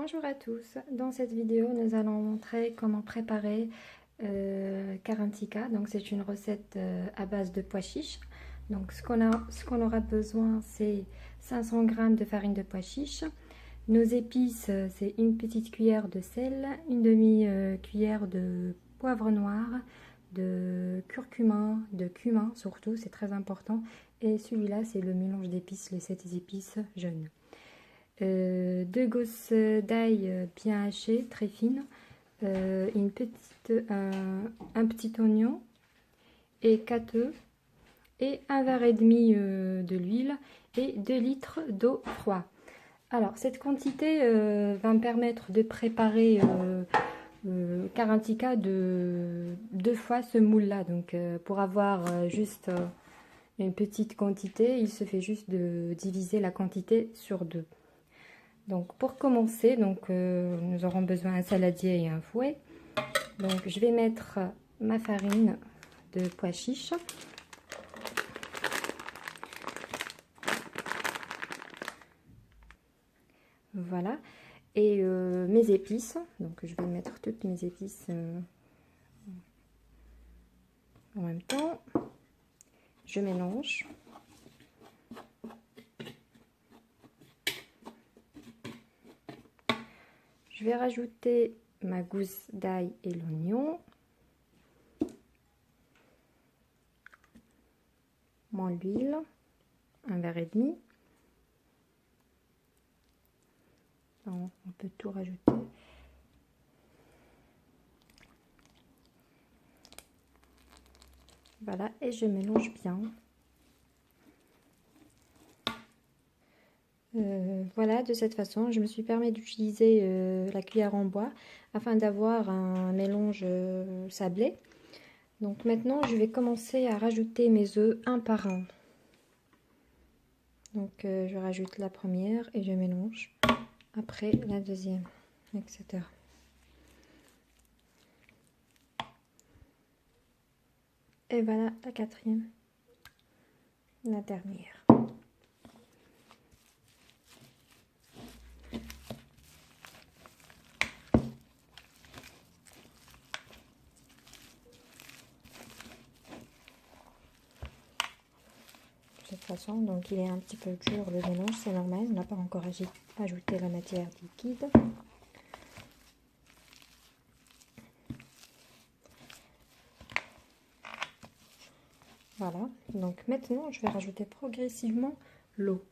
Bonjour à tous, dans cette vidéo nous allons montrer comment préparer Karan Tikka. Donc c'est une recette à base de pois chiches. Donc ce qu'on aura besoin, c'est 500 g de farine de pois chiches. Nos épices, c'est une petite cuillère de sel, une demi-cuillère de poivre noir, de curcuma, de cumin surtout, c'est très important. Et celui-là, c'est le mélange d'épices, les 7 épices jaunes. 2 gousses d'ail bien hachées, très fines, un petit oignon et 4 œufs et un verre et demi de l'huile et 2 litres d'eau froide. Alors cette quantité va me permettre de préparer Karan Tikka deux fois ce moule là. Donc pour avoir juste une petite quantité, il se fait juste de diviser la quantité sur 2. Donc pour commencer, nous aurons besoin d'un saladier et un fouet. Donc je vais mettre ma farine de pois chiches. Voilà. Et mes épices. Donc je vais mettre toutes mes épices en même temps. Je mélange. Je vais rajouter ma gousse d'ail et l'oignon, mon huile, un verre et demi. On peut tout rajouter. Voilà, et je mélange bien. Voilà, de cette façon, je me suis permis d'utiliser la cuillère en bois afin d'avoir un mélange sablé. Donc maintenant, je vais commencer à rajouter mes œufs un par un. Donc je rajoute la première et je mélange. Après la deuxième, etc. Et voilà la quatrième, la dernière. De cette façon, donc il est un petit peu dur le mélange, c'est normal, on n'a pas encore ajouté la matière liquide. Voilà, donc maintenant je vais rajouter progressivement l'eau.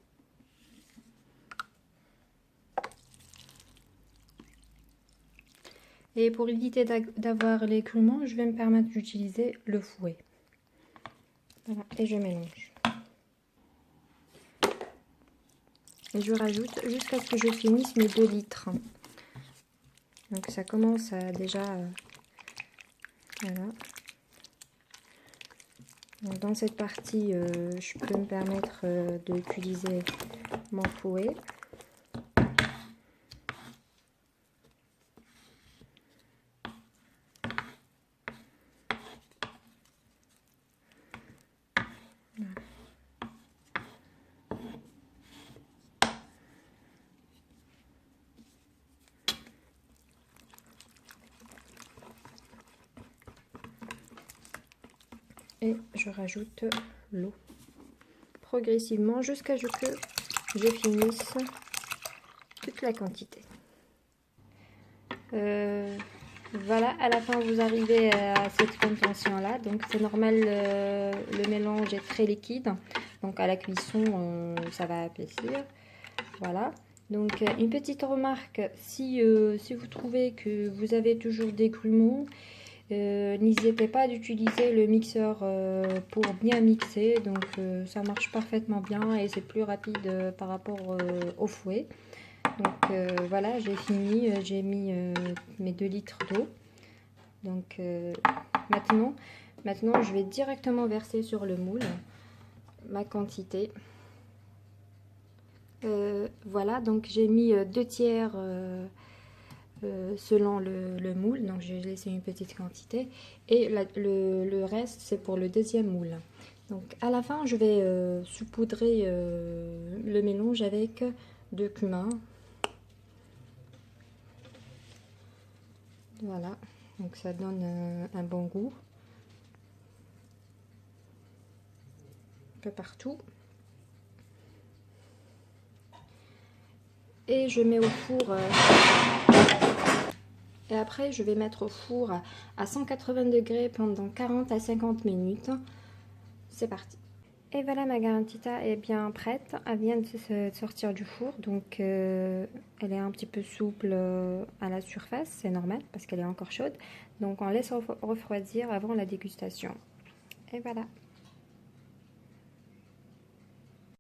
Et pour éviter d'avoir les grumeaux, je vais me permettre d'utiliser le fouet. Voilà, et je mélange. Et je rajoute jusqu'à ce que je finisse mes 2 litres. Donc ça commence à déjà... voilà. Donc dans cette partie, je peux me permettre d'utiliser mon fouet. Voilà. Et je rajoute l'eau progressivement jusqu'à ce que je finisse toute la quantité. Voilà, à la fin vous arrivez à cette contention là, donc c'est normal, le mélange est très liquide, donc à la cuisson ça va épaissir. Voilà, donc une petite remarque, si vous trouvez que vous avez toujours des grumeaux, n'hésitez pas d'utiliser le mixeur pour bien mixer. Donc ça marche parfaitement bien et c'est plus rapide par rapport au fouet. Donc voilà, j'ai fini, j'ai mis mes 2 litres d'eau. Donc maintenant je vais directement verser sur le moule ma quantité. Voilà, donc j'ai mis 2 tiers selon le moule, donc j'ai laissé une petite quantité et le reste c'est pour le deuxième moule. Donc à la fin je vais saupoudrer le mélange avec de cumin Voilà, donc ça donne un bon goût. Un peu partout. Et je mets au four. Et après, je vais mettre au four à 180 degrés pendant 40 à 50 minutes. C'est parti. Et voilà, ma garantita est bien prête. Elle vient de sortir du four, donc elle est un petit peu souple à la surface, c'est normal parce qu'elle est encore chaude. Donc on laisse refroidir avant la dégustation. Et voilà.